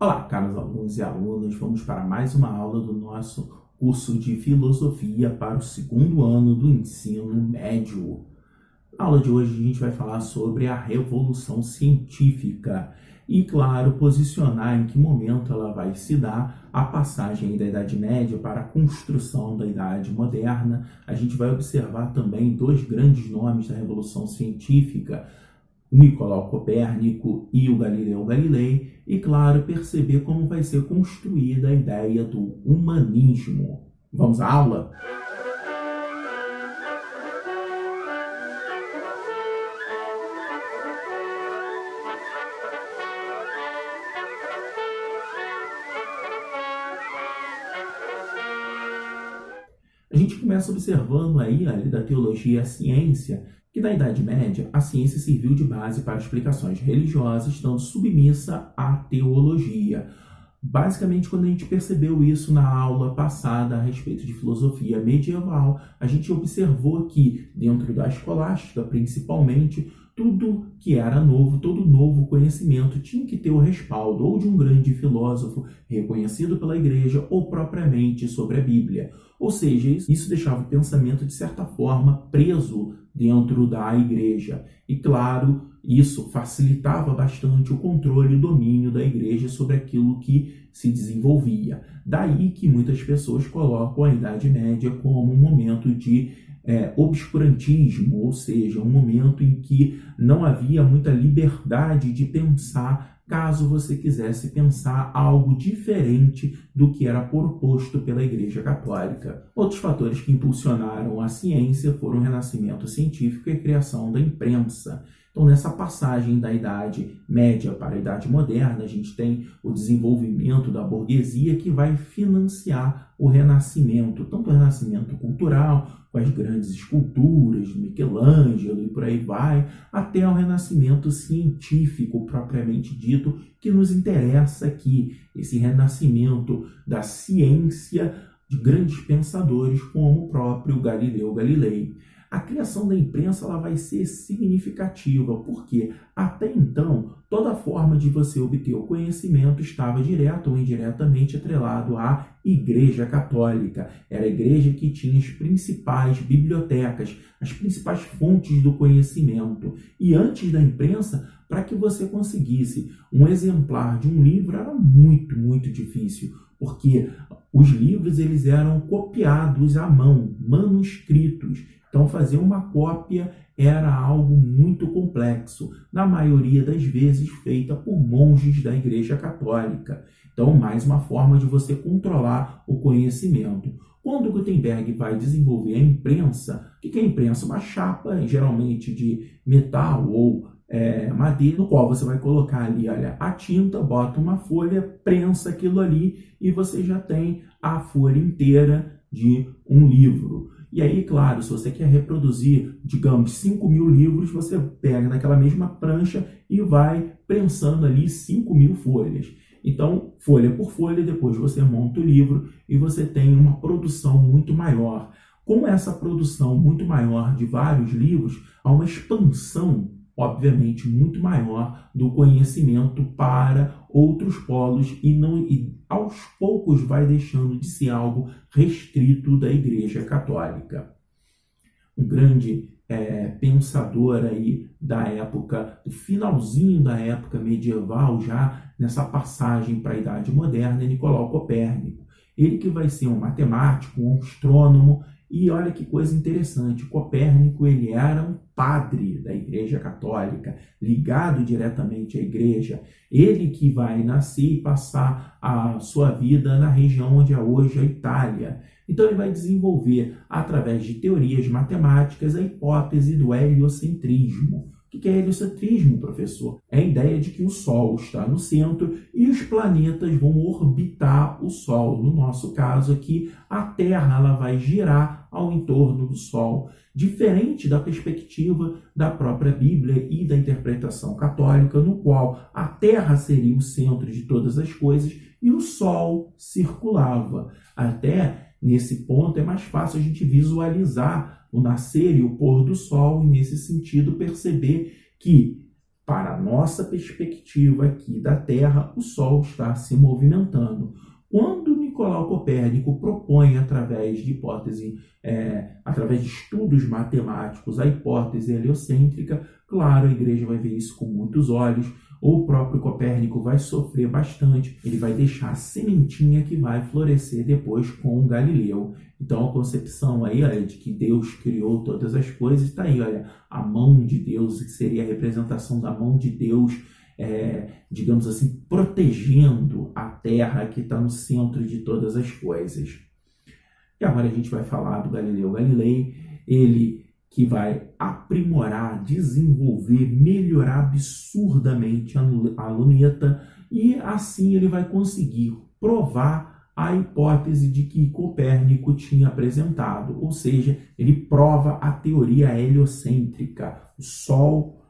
Olá, caros alunos e alunas, vamos para mais uma aula do nosso curso de Filosofia para o segundo ano do ensino médio. Na aula de hoje a gente vai falar sobre a Revolução Científica e, claro, posicionar em que momento ela vai se dar a passagem da Idade Média para a construção da Idade Moderna. A gente vai observar também dois grandes nomes da Revolução Científica, Nicolau Copérnico e o Galileu Galilei, e, claro, perceber como vai ser construída a ideia do humanismo. Vamos à aula? A gente começa observando aí da teologia a ciência, que na Idade Média a ciência serviu de base para explicações religiosas, estando submissa à teologia. Basicamente, quando a gente percebeu isso na aula passada a respeito de filosofia medieval, a gente observou que, dentro da escolástica principalmente, tudo que era novo, todo novo conhecimento tinha que ter o respaldo ou de um grande filósofo reconhecido pela igreja ou propriamente sobre a Bíblia. Ou seja, isso deixava o pensamento, de certa forma, preso dentro da igreja. E, claro, isso facilitava bastante o controle e o domínio da igreja sobre aquilo que se desenvolvia. Daí que muitas pessoas colocam a Idade Média como um momento de obscurantismo, ou seja, um momento em que não havia muita liberdade de pensar, caso você quisesse pensar algo diferente do que era proposto pela Igreja Católica. Outros fatores que impulsionaram a ciência foram o renascimento científico e a criação da imprensa. Então, nessa passagem da Idade Média para a Idade Moderna, a gente tem o desenvolvimento da burguesia que vai financiar o renascimento, tanto o renascimento cultural, com as grandes esculturas de Michelangelo e por aí vai, até o renascimento científico propriamente dito, que nos interessa aqui, esse renascimento da ciência de grandes pensadores como o próprio Galileu Galilei. A criação da imprensa ela vai ser significativa, porque até então toda forma de você obter o conhecimento estava direto ou indiretamente atrelado à Igreja Católica. Era a igreja que tinha as principais bibliotecas, as principais fontes do conhecimento. E antes da imprensa, para que você conseguisse um exemplar de um livro era muito, muito difícil, porque os livros eles eram copiados à mão, manuscritos. Então, fazer uma cópia era algo muito complexo, na maioria das vezes feita por monges da Igreja Católica. Então, mais uma forma de você controlar o conhecimento. Quando Gutenberg vai desenvolver a imprensa, o que é a imprensa? Uma chapa, geralmente de metal ou madeira, no qual você vai colocar ali, olha, a tinta, bota uma folha, prensa aquilo ali e você já tem a folha inteira de um livro. E aí, claro, se você quer reproduzir, digamos, 5.000 livros, você pega naquela mesma prancha e vai prensando ali 5.000 folhas. Então, folha por folha, depois você monta o livro e você tem uma produção muito maior. Com essa produção muito maior de vários livros, há uma expansão, obviamente, muito maior do conhecimento para outros polos e aos poucos vai deixando de ser algo restrito da Igreja Católica. Um grande pensador aí da época, do finalzinho da época medieval, já nessa passagem para a Idade Moderna, é Nicolau Copérnico. Ele que vai ser um matemático, um astrônomo. E olha que coisa interessante, Copérnico ele era um padre da Igreja Católica, ligado diretamente à Igreja. Ele que vai nascer e passar a sua vida na região onde é hoje a Itália. Então ele vai desenvolver, através de teorias matemáticas, a hipótese do heliocentrismo. O que é heliocentrismo, professor? É a ideia de que o Sol está no centro e os planetas vão orbitar o Sol. No nosso caso aqui, a Terra ela vai girar ao entorno do Sol. Diferente da perspectiva da própria Bíblia e da interpretação católica, no qual a Terra seria o centro de todas as coisas e o Sol circulava. Até nesse ponto é mais fácil a gente visualizar o nascer e o pôr do sol, e nesse sentido perceber que para a nossa perspectiva aqui da Terra, o Sol está se movimentando. Quando Nicolau Copérnico propõe, através de através de estudos matemáticos, a hipótese heliocêntrica, claro, a igreja vai ver isso com muitos olhos. O próprio Copérnico vai sofrer bastante, ele vai deixar a sementinha que vai florescer depois com Galileu. Então a concepção aí, olha, de que Deus criou todas as coisas, está aí, olha, a mão de Deus, que seria a representação da mão de Deus, digamos assim, protegendo a Terra que está no centro de todas as coisas. E agora a gente vai falar do Galileu Galilei, ele que vai aprimorar, desenvolver, melhorar absurdamente a luneta, e assim ele vai conseguir provar a hipótese de que Copérnico tinha apresentado, ou seja, ele prova a teoria heliocêntrica. O Sol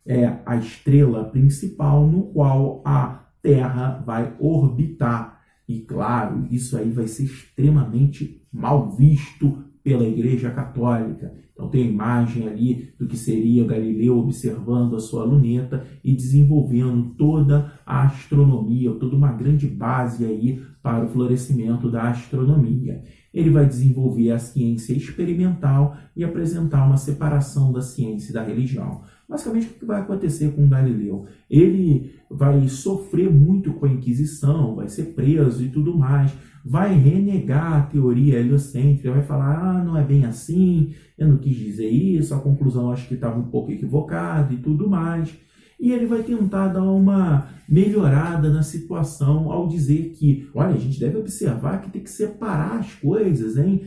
é a estrela principal no qual a Terra vai orbitar. E claro, isso aí vai ser extremamente mal visto pela Igreja Católica. Então tem a imagem ali do que seria Galileu observando a sua luneta e desenvolvendo toda a astronomia, toda uma grande base aí para o florescimento da astronomia. Ele vai desenvolver a ciência experimental e apresentar uma separação da ciência e da religião. Basicamente, o que vai acontecer com Galileu? Ele vai sofrer muito com a Inquisição, vai ser preso e tudo mais, vai renegar a teoria heliocêntrica, vai falar, não é bem assim, eu não quis dizer isso, a conclusão acho que estava um pouco equivocada e tudo mais. E ele vai tentar dar uma melhorada na situação ao dizer que, olha, a gente deve observar que tem que separar as coisas, hein?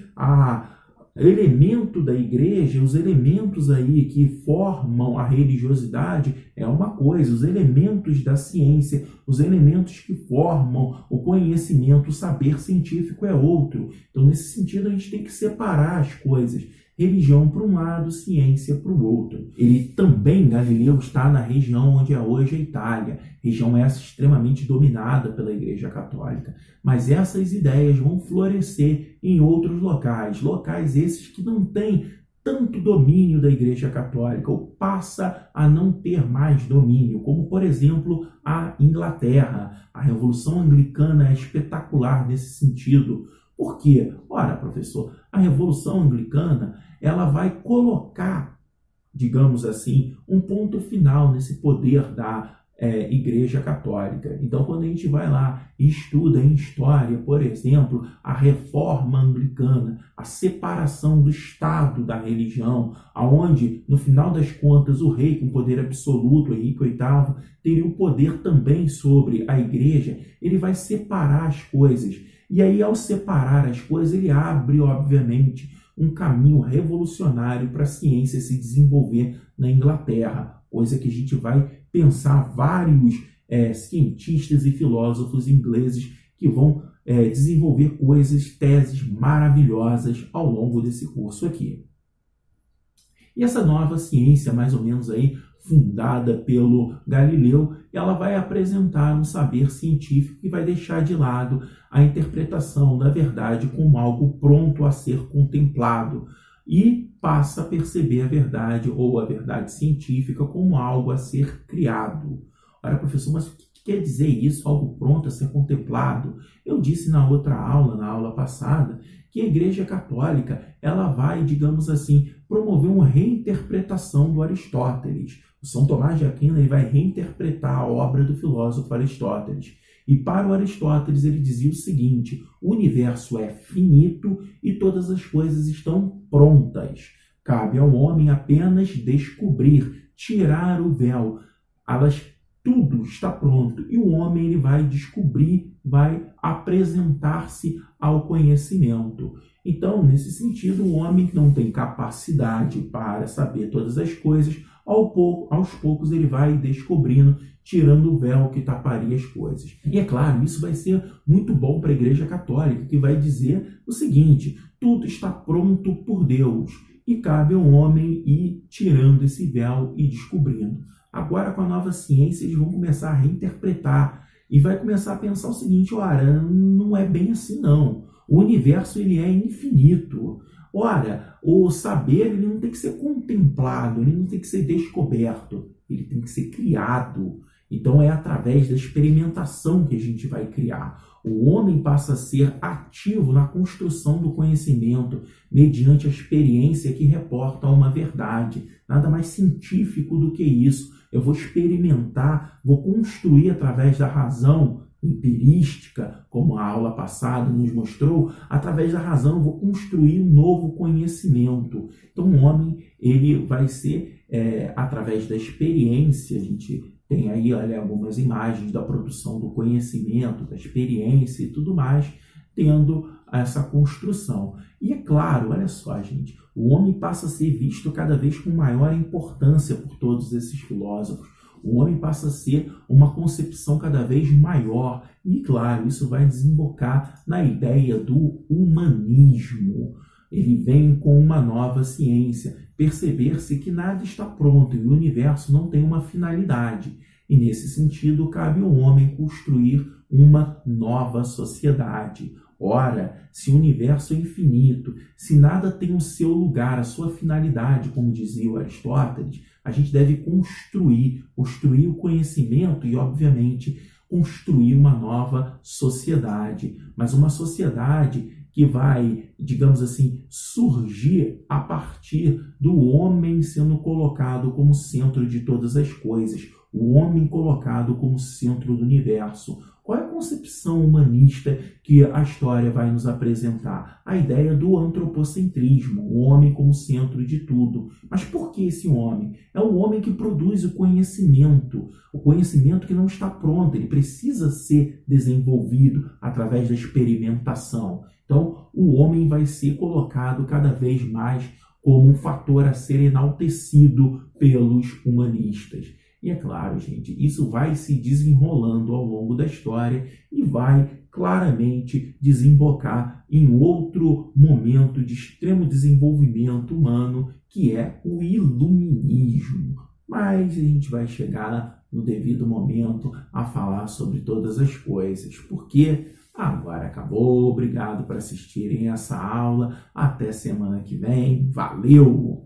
Elemento da igreja, os elementos aí que formam a religiosidade é uma coisa, os elementos da ciência, os elementos que formam o conhecimento, o saber científico é outro. Então, nesse sentido, a gente tem que separar as coisas. Religião para um lado, ciência para o outro. Ele também, Galileu, está na região onde é hoje a Itália, região essa extremamente dominada pela Igreja Católica. Mas essas ideias vão florescer em outros locais esses que não têm tanto domínio da Igreja Católica, ou passa a não ter mais domínio, como, por exemplo, a Inglaterra. A Revolução Anglicana é espetacular nesse sentido. Por quê? Ora, professor, a Revolução Anglicana ela vai colocar, digamos assim, um ponto final nesse poder da Igreja Católica. Então, quando a gente vai lá e estuda em história, por exemplo, a Reforma Anglicana, a separação do Estado da religião, aonde, no final das contas, o rei com poder absoluto, Henrique VIII, teria o poder também sobre a Igreja, ele vai separar as coisas. E aí, ao separar as coisas, ele abre, obviamente, um caminho revolucionário para a ciência se desenvolver na Inglaterra, coisa que a gente vai pensar vários cientistas e filósofos ingleses que vão desenvolver teses maravilhosas ao longo desse curso aqui. E essa nova ciência, mais ou menos aí, fundada pelo Galileu, ela vai apresentar um saber científico que vai deixar de lado a interpretação da verdade como algo pronto a ser contemplado e passa a perceber a verdade ou a verdade científica como algo a ser criado. Ora, professor, mas o que quer dizer isso, algo pronto a ser contemplado? Eu disse na outra aula, na aula passada, que a Igreja Católica ela vai, digamos assim, promover uma reinterpretação do Aristóteles. O São Tomás de Aquino ele vai reinterpretar a obra do filósofo Aristóteles. E para o Aristóteles ele dizia o seguinte: o universo é finito e todas as coisas estão prontas. Cabe ao homem apenas descobrir, tirar o véu. Tudo está pronto e o homem ele vai descobrir, vai apresentar-se ao conhecimento. Então, nesse sentido, o homem que não tem capacidade para saber todas as coisas, aos poucos ele vai descobrindo, tirando o véu que taparia as coisas. E é claro, isso vai ser muito bom para a Igreja Católica, que vai dizer o seguinte: tudo está pronto por Deus e cabe ao homem ir tirando esse véu e descobrindo. Agora, com a nova ciência, eles vão começar a reinterpretar e vai começar a pensar o seguinte: ora, não é bem assim não. O universo ele é infinito. Ora, o saber ele não tem que ser contemplado, ele não tem que ser descoberto. ele tem que ser criado. Então é através da experimentação que a gente vai criar. O homem passa a ser ativo na construção do conhecimento mediante a experiência que reporta a uma verdade. Nada mais científico do que isso. Eu vou experimentar, vou construir através da razão empirística, como a aula passada nos mostrou, através da razão eu vou construir um novo conhecimento. Então o homem ele vai ser, através da experiência, a gente tem aí, olha, algumas imagens da produção do conhecimento, da experiência e tudo mais, tendo essa construção. E é claro, olha só, gente, o homem passa a ser visto cada vez com maior importância por todos esses filósofos. O homem passa a ser uma concepção cada vez maior. E, claro, isso vai desembocar na ideia do humanismo. Ele vem com uma nova ciência, perceber-se que nada está pronto e o universo não tem uma finalidade. E, nesse sentido, cabe ao homem construir uma nova sociedade. Ora, se o universo é infinito, se nada tem o seu lugar, a sua finalidade, como dizia o Aristóteles, a gente deve construir o conhecimento e, obviamente, construir uma nova sociedade. Mas uma sociedade que vai, digamos assim, surgir a partir do homem sendo colocado como centro de todas as coisas, o homem colocado como centro do universo. Qual é a concepção humanista que a história vai nos apresentar? A ideia do antropocentrismo, o homem como centro de tudo. Mas por que esse homem? É o homem que produz o conhecimento que não está pronto, ele precisa ser desenvolvido através da experimentação. Então, o homem vai ser colocado cada vez mais como um fator a ser enaltecido pelos humanistas. E é claro, gente, isso vai se desenrolando ao longo da história e vai claramente desembocar em outro momento de extremo desenvolvimento humano, que é o iluminismo. Mas a gente vai chegar no devido momento a falar sobre todas as coisas, porque agora acabou. Obrigado por assistirem essa aula. Até semana que vem. Valeu!